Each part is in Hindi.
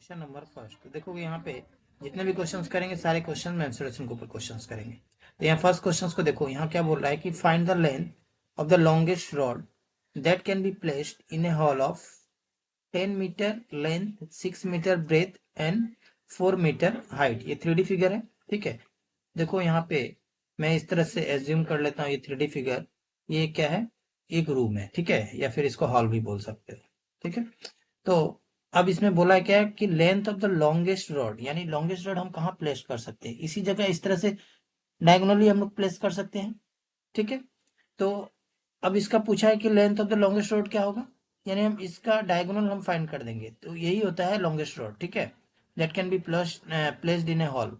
Question number first. तो देखोगे यहाँ पे जितने भी क्वेश्चंस करेंगे सारे क्वेश्चन मेंसुरेशन के ऊपर क्वेश्चंस करेंगे। तो यहाँ फर्स्ट क्वेश्चंस को देखो, यहाँ क्या बोल रहा है कि find the length of the longest rod that can be placed in a hall of 10 metre length, 6 metre breadth and 4 metre height. ये 3D फिगर है, ठीक है। देखो यहाँ पे मैं इस तरह से एज्यूम कर लेता हूँ, ये 3D फिगर, ये क्या है, एक रूम है, ठीक है, या फिर इसको हॉल भी बोल सकते हो, ठीक है। तो अब इसमें बोला है क्या है कि length of the longest rod, यानी लॉन्गेस्ट रॉड हम कहाँ प्लेस कर सकते हैं, इसी जगह इस तरह से डायगोनली हम लोग प्लेस कर सकते हैं, ठीक है। तो अब इसका पूछा है कि length of the longest rod क्या होगा, यानी हम इसका डायगोनल हम फाइंड कर देंगे, तो यही होता है लॉन्गेस्ट रॉड, ठीक है। That can be placed in a hall.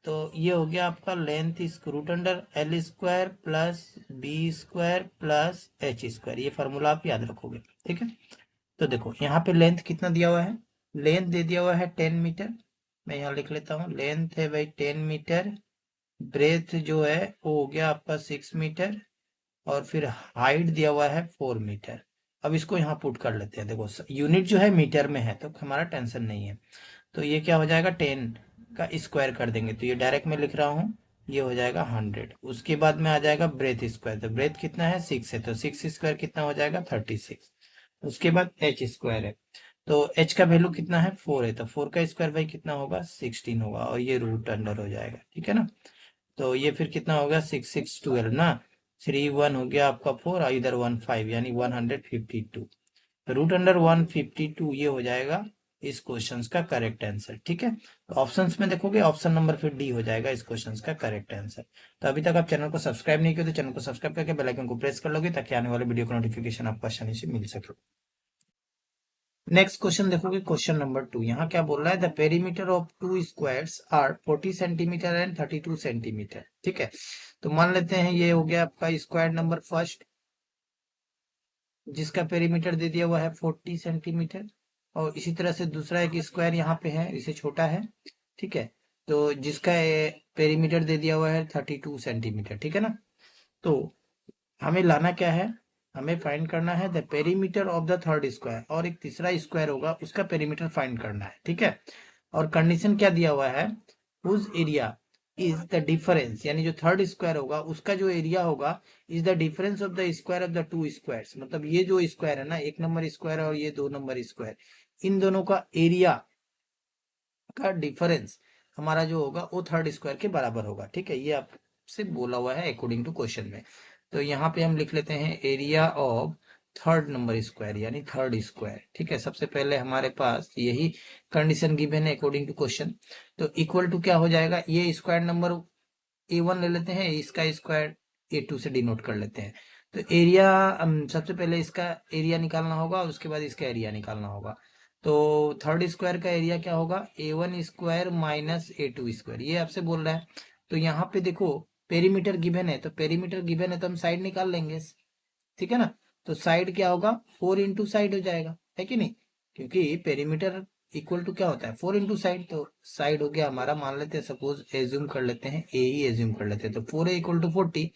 तो ये हो गया आपका length is root under L square plus B square plus H square. ये फार्मूला आप याद रखोगे, ठीक है। तो देखो यहाँ पे लेंथ कितना दिया हुआ है, लेंथ दे दिया हुआ है 10 मीटर। मैं यहाँ लिख लेता हूँ, लेंथ है भाई 10 मीटर। ब्रेथ जो है वो हो गया आपका 6 मीटर, और फिर हाइट दिया हुआ है 4 मीटर। अब इसको यहाँ पुट कर लेते हैं। देखो यूनिट जो है मीटर में है, तो हमारा टेंशन नहीं है। तो ये क्या हो जाएगा, 10 का स्क्वायर कर देंगे, तो ये डायरेक्ट में लिख रहा हूँ, ये हो जाएगा 100। उसके बाद में आ जाएगा ब्रेथ स्क्वायर, तो ब्रेथ कितना है 6 है, तो 6 स्क्वायर कितना हो जाएगा 36। उसके बाद एच स्क्वायर है, तो एच का वैल्यू कितना है 4 है, तो 4 का स्क्वायर भाई कितना होगा 16 होगा, और ये रूट अंडर हो जाएगा, ठीक है ना। तो ये फिर कितना होगा 6 6 12 ना, 3 1 हो गया आपका 4, और इधर 1 5, यानी 152। रूट अंडर 152 ये हो जाएगा इस क्वेश्चन का करेक्ट आंसर, ठीक है। तो ऑप्शंस में देखोगे ऑप्शन नंबर फिर डी हो जाएगा इस क्वेश्चन का करेक्ट आंसर। तो अभी तक आप चैनल को सब्सक्राइब नहीं किया तो चैनल को सब्सक्राइब करके बेल आइकन को प्रेस कर लोगे, ताकि आने वाले वीडियो का नोटिफिकेशन आपको आसानी से मिल सके। नेक्स्ट क्वेश्चन देखोगे, क्वेश्चन नंबर 2। यहाँ क्या बोल रहा है, the perimeter of two squares are 40 centimetre and 32 centimetre, ठीक है। तो मान लेते हैं ये हो गया आपका स्क्वायर नंबर फर्स्ट, जिसका पेरीमीटर दे दिया हुआ है 40 सेंटीमीटर, और इसी तरह से दूसरा एक स्क्वायर यहाँ पे है, इसे छोटा है, ठीक है, तो जिसका पेरीमीटर दे दिया हुआ है 32 सेंटीमीटर, ठीक है ना। तो हमें लाना क्या है, हमें फाइंड करना है the perimeter of the third square, और एक तीसरा स्क्वायर होगा उसका पेरीमीटर फाइंड करना है, ठीक है। और कंडीशन क्या दिया हुआ है, whose area is the difference, यानी जो थर्ड स्क्वायर होगा उसका जो एरिया होगा is the difference of the square of the two squares. मतलब ये जो स्क्वायर है ना, 1 नंबर स्क्वायर और ये 2 नंबर स्क्वायर, इन दोनों का एरिया का डिफरेंस हमारा जो होगा वो थर्ड स्क्वायर के बराबर होगा, ठीक है। ये आपसे बोला हुआ है अकॉर्डिंग टू क्वेश्चन में। तो यहाँ पे हम लिख लेते हैं area of third number square, यानी थर्ड स्क्वायर, ठीक है। सबसे पहले हमारे पास यही कंडीशन गिवन है अकॉर्डिंग टू क्वेश्चन। तो इक्वल टू क्या हो जाएगा, ये स्क्वायर नंबर A1 ले लेते हैं, इसका स्क्वायर A2 से डिनोट कर लेते हैं। तो एरिया सबसे पहले इसका एरिया निकालना होगा और उसके बाद इसका एरिया निकालना होगा। तो थर्ड स्क्वायर का एरिया क्या होगा, A1 square minus A2 square, ये आपसे बोल रहा है। तो यहाँ पे देखो पेरीमीटर गिवन है, तो पेरीमीटर गिवन है तो हम साइड निकाल लेंगे, ठीक है ना। तो साइड क्या होगा, 4 इंटू साइड हो जाएगा, है कि नहीं, क्योंकि पेरीमीटर इक्वल टू क्या होता है 4 इंटू साइड। तो साइड हो गया हमारा, मान लेते हैं सपोज एज्यूम कर लेते हैं ए ही एज्यूम कर लेते हैं, तो 4 है इक्वल टू 40,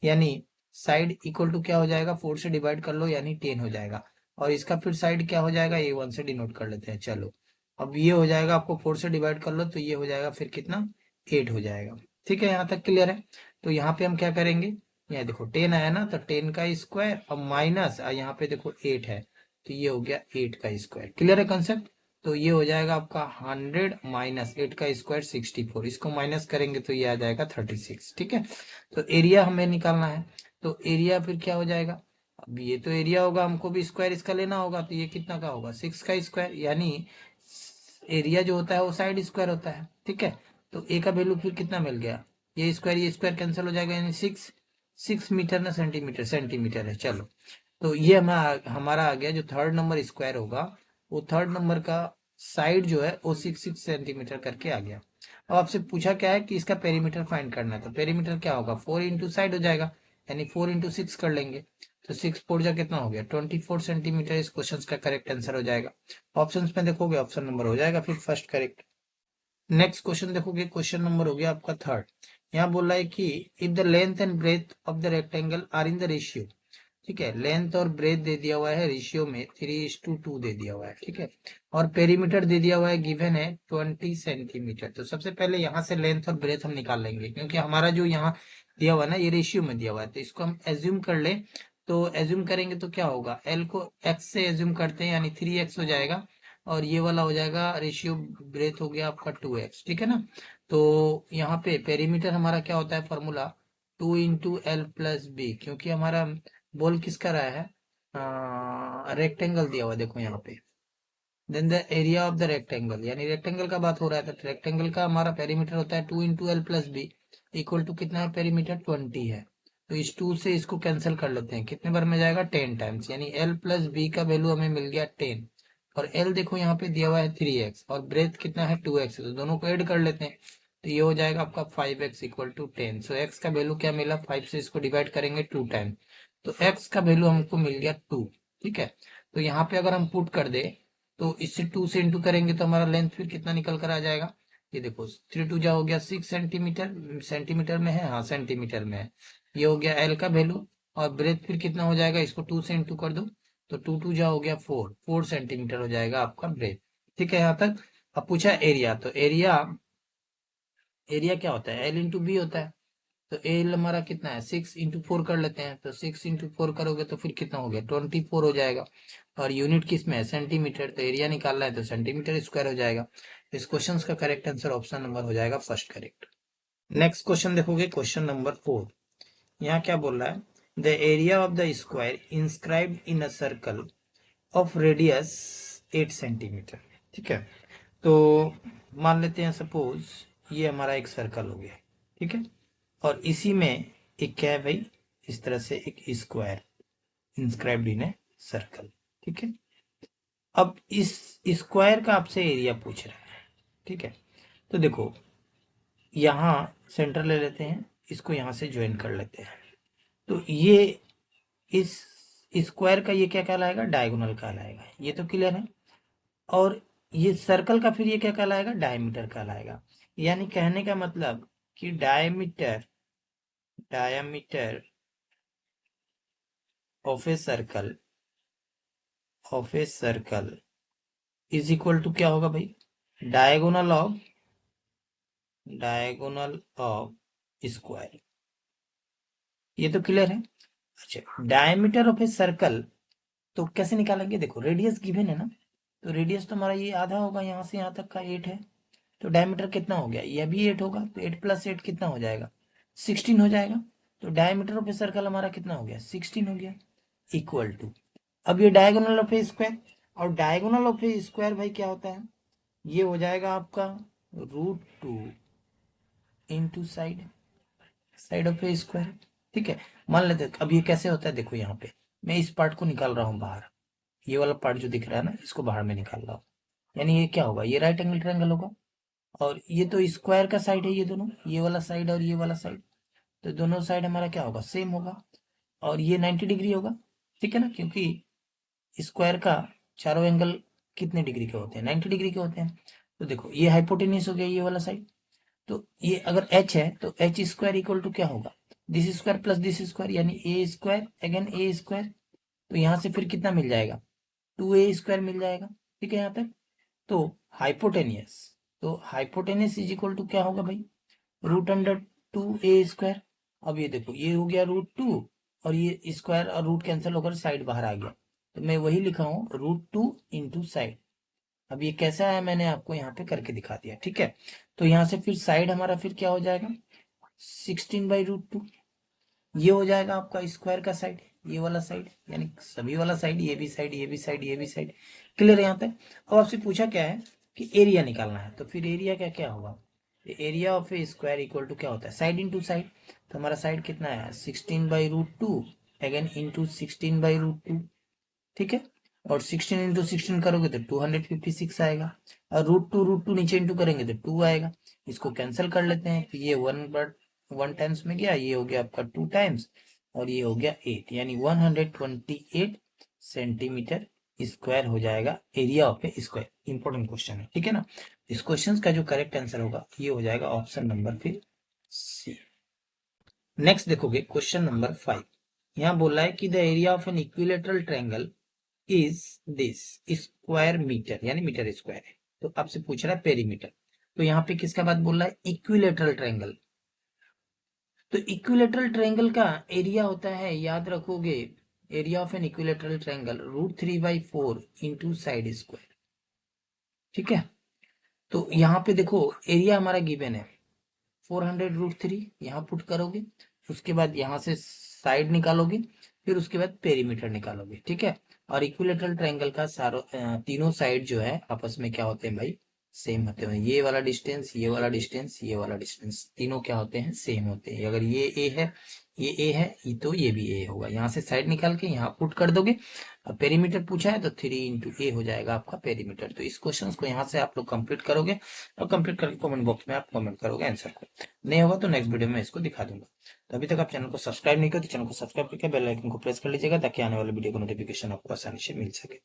यानी साइड इक्वल टू क्या हो जाएगा, 4 से डिवाइड कर लो यानी 10 हो जाएगा। और इसका फिर साइड क्या हो जाएगा, A1 से डिनोट कर लेते हैं। चलो अब ये हो जाएगा, आपको 4 से डिवाइड कर लो तो ये हो जाएगा फिर कितना, 8 हो जाएगा, ठीक है। यहाँ तक क्लियर है। तो यहाँ पे हम क्या करेंगे, यहाँ देखो 10 आया ना, तो 10 का स्क्वायर और माइनस यहाँ पे देखो 8 है, तो ये हो गया 8 का स्क्वायर। क्लियर है कंसेप्ट। तो ये हो जाएगा आपका 100 माइनस 8 का स्क्वायर 64, इसको माइनस करेंगे तो ये आ जाएगा 36, ठीक है। तो एरिया हमें निकालना है, तो एरिया फिर क्या हो जाएगा, अब ये तो एरिया होगा, हमको भी स्क्वायर इसका लेना होगा, तो ये कितना का होगा 6 का स्क्वायर, यानी एरिया जो होता है वो साइड स्क्वायर होता है, ठीक है। तो ए का वैल्यू फिर कितना मिल गया, ये स्क्वायर कैंसिल हो जाएगा, यानी 6 6 मीटर ना सेंटीमीटर, सेंटीमीटर है। चलो तो ये हमारा आ गया, जो थर्ड नंबर स्क्वायर होगा वो थर्ड नंबर का साइड जो है वो 6 सेंटीमीटर करके आ गया। अब आपसे पूछा क्या है कि इसका पेरीमीटर फाइंड करना है, तो पेरीमीटर क्या होगा 4 इंटू साइड हो जाएगा, यानी 4 इंटू 6 कर लेंगे, तो 6 फोर जा कितना हो गया 24 सेंटीमीटर। इस क्वेश्चन का करेक्ट आंसर हो जाएगा। ऑप्शंस में देखोगे ऑप्शन नंबर हो जाएगा फिर फर्स्ट करेक्ट। नेक्स्ट क्वेश्चन देखोगे, क्वेश्चन नंबर हो गया आपका थर्ड। यहाँ बोल रहा है कि if the length and breadth of the rectangle are in the ratio, ठीक है। लेंथ और ब्रेथ दे दिया हुआ है रेशियो में 3:2 दे दिया हुआ है, ठीक है। और पेरीमीटर दे दिया हुआ है, गिवन है 20 सेंटीमीटर। तो सबसे पहले यहाँ से लेंथ और ब्रेथ हम निकाल लेंगे, क्योंकि हमारा जो यहाँ दिया हुआ है ना, ये रेशियो में दिया हुआ है, तो इसको हम एज्यूम कर ले। तो एज्यूम करेंगे तो क्या होगा, एल को एक्स से एज्यूम करते हैं, यानी 3x हो जाएगा, और ये वाला हो जाएगा रेशियो ब्रेथ हो गया आपका 2x, ठीक है ना। तो यहाँ पे पेरीमीटर हमारा क्या होता है, फॉर्मूला 2 × L + B, क्योंकि हमारा बोल किसका रहा है, रेक्टेंगल दिया हुआ है, देखो यहाँ पे। Then the area of the rectangle, यानी रेक्टेंगल का बात हो रहा है, तो रेक्टेंगल का हमारा पेरीमीटर होता है 2 × L + B, इक्वल टू कितना है, पेरीमीटर 20 है। तो इस 2 से इसको कैंसिल कर लेते हैं, कितने बार में जाएगा, 10 टाइम्स, यानी L + B का वैल्यू हमें मिल गया 10। और L देखो यहाँ पे दिया हुआ है 3x, और ब्रेथ कितना है 2x, तो दोनों को ऐड कर लेते हैं, तो ये हो जाएगा आपका 5x = 10। सो x का वैल्यू क्या मिला, 5 से इसको डिवाइड करेंगे 2 टाइम, तो x का वैल्यू हमको मिल गया 2, ठीक है। तो यहाँ पे अगर हम पुट कर दे, तो इससे 2 से इंटू करेंगे तो हमारा लेंथ फिर कितना निकल कर आ जाएगा, ये देखो 3 × 2 जा हो गया 6 सेंटीमीटर, सेंटीमीटर में है, हाँ सेंटीमीटर में है। ये हो गया एल का वैल्यू, और ब्रेथ फिर कितना हो जाएगा, इसको 2 से इंटू कर दो, तो 2 × 2 जा हो गया 4 सेंटीमीटर हो जाएगा आपका ब्रेथ, ठीक है यहाँ तक। अब पूछा एरिया, तो एरिया, एरिया क्या होता है, L × B होता है। तो एल हमारा कितना है, 6 × 4 कर लेते हैं, तो 6 × 4 करोगे तो फिर कितना हो गया, 24 हो जाएगा। और यूनिट किस में है, सेंटीमीटर, तो एरिया निकालना है तो सेंटीमीटर स्क्वायर हो जाएगा। इस क्वेश्चन का करेक्ट आंसर ऑप्शन नंबर हो जाएगा फर्स्ट करेक्ट। नेक्स्ट क्वेश्चन देखोगे, क्वेश्चन नंबर 4। यहाँ क्या बोल रहा है, the area of the square inscribed in a circle of radius 8 centimetre, ठीक है। तो मान लेते हैं सपोज ये हमारा एक सर्कल हो गया, ठीक है, और इसी में एक क्या है भाई, इस तरह से एक square inscribed in a circle, ठीक है। अब इस स्क्वायर का आपसे एरिया पूछ रहा है, ठीक है। तो देखो यहाँ सेंटर ले लेते हैं, इसको यहाँ से ज्वाइन कर लेते हैं, तो ये इस स्क्वायर का ये क्या कहलाएगा, डायगोनल कहलाएगा, ये तो क्लियर है। और ये सर्कल का फिर ये क्या कहलाएगा, डायमीटर कहलाएगा। यानी कहने का मतलब कि diameter of a circle is equal to क्या होगा भाई, डायगोनल ऑफ स्क्वायर, ये तो क्लियर है। अच्छा, डायमीटर ऑफ ए सर्कल तो कैसे निकालेंगे, देखो रेडियस गिवन है ना, तो रेडियस तो हमारा ये आधा होगा, यहाँ से यहाँ तक का 8 है, तो डायमीटर कितना हो गया, ये भी 8 होगा, तो 8 + 8 कितना हो जाएगा, 16 हो जाएगा। तो डायमीटर ऑफ ए सर्कल हमारा कितना हो गया, 16 हो गया, इक्वल टू, अब ये डायगोनल ऑफ ए स्क्वायर, और डायगोनल ऑफ ए स्क्वायर भाई क्या होता है, ये हो जाएगा आपका √2 into side of a square, ठीक है। मान लेते अब ये कैसे होता है, देखो यहाँ पे मैं इस पार्ट को निकाल रहा हूँ बाहर, ये वाला पार्ट जो दिख रहा है ना, इसको बाहर में निकाल रहा हूँ, यानी ये क्या होगा, ये राइट एंगल ट्रायंगल होगा, और ये तो स्क्वायर का साइड है, ये दोनों, ये वाला साइड और ये वाला साइड, तो दोनों साइड हमारा क्या होगा, सेम होगा, और ये 90 डिग्री होगा, ठीक है ना, क्योंकि स्क्वायर का चारों एंगल कितने डिग्री के होते हैं, 90 डिग्री के होते हैं। तो देखो ये हाइपोटेन्यूज हो गया, ये वाला साइड, तो ये अगर h है तो h स्क्वायर इक्वल टू क्या होगा, this square plus this square, यानी ए स्क्वायर अगेन ए स्क्वायर, तो यहाँ से फिर कितना मिल जाएगा, 2a² मिल जाएगा, ठीक है यहाँ तक। तो हाइपोटेनियस, तो हाइपोटेनियस इज इक्वल टू क्या होगा भाई, √2a²। अब ये देखो ये हो गया √2, और ये स्क्वायर और रूट कैंसिल होकर साइड बाहर आ गया, तो मैं वही लिखा हूँ √2 इंटू साइड। अब ये कैसा है मैंने आपको यहाँ पे करके दिखा दिया, ठीक है। तो यहाँ से फिर साइड हमारा फिर क्या हो जाएगा, 16/√2, ये हो जाएगा आपका स्क्वायर का साइड, ये वाला साइड, यानी सभी वाला साइड, ये भी साइड, ये भी साइड, ये भी साइड, क्लियर है यहाँ तक। अब आपसे पूछा क्या है कि एरिया निकालना है, तो फिर एरिया क्या क्या होगा, area of a square equal to क्या होता है, साइड इंटू साइड, तो हमारा साइड कितना है, 16/√2 अगेन इंटू 16/√2, ठीक है। और 16 इंटू 16 करोगे तो 256 आएगा, और √2 नीचे इंटू करेंगे तो 2 आएगा, इसको कैंसिल कर लेते हैं, तो ये 1 टाइम्स में गया, ये हो गया आपका 2 टाइम्स, और ये हो गया 8, यानी 128 सेंटीमीटर स्क्वायर हो जाएगा area of a square. Important question है, ठीक है ना। इस क्वेश्चन का जो करेक्ट आंसर होगा ये हो जाएगा ऑप्शन नंबर फिर सी। नेक्स्ट देखोगे क्वेश्चन नंबर 5। यहाँ बोल रहा है कि the area of an equilateral triangle is this square metre, यानी मीटर स्क्वायर है। तो आपसे पूछ रहा है पेरीमीटर, तो यहाँ पे किसका बात बोल रहा है? Equilateral triangle. तो इक्विलेटरल ट्रायंगल का एरिया होता है, याद रखोगे, area of an equilateral triangle √3/4 into side square. ठीक है, तो यहाँ पे देखो एरिया हमारा गिवन है 400√3, यहाँ पुट करोगे, उसके बाद यहाँ से साइड निकालोगे, फिर उसके बाद पेरीमीटर निकालोगे। ठीक है, और इक्विलेटरल ट्रायंगल का तीनों साइड जो है आपस में क्या होते हैं भाई? सेम होते हैं। ये वाला डिस्टेंस, ये वाला डिस्टेंस, ये वाला डिस्टेंस, तीनों क्या होते हैं? सेम होते हैं। अगर ये ए है, ये ए है, ये तो ये भी ए होगा। यहाँ से साइड निकाल के यहाँ पुट कर दोगे। अब पेरीमीटर पूछा है तो 3 × A हो जाएगा आपका पेरीमीटर। तो इस क्वेश्चन को यहाँ से आप लोग कंप्लीट करोगे, और कंप्लीट करके कमेंट बॉक्स में आप कमेंट करोगे आंसर को। नहीं होगा तो नेक्स्ट वीडियो में इसको दिखा दूंगा। तो अभी तक आप चैनल को सब्सक्राइब नहीं किया तो चैनल को सब्सक्राइब करके बेल आइकन को प्रेस कर लीजिएगा, ताकि आने वाले वीडियो का नोटिफिकेशन आपको आसानी से मिल सके।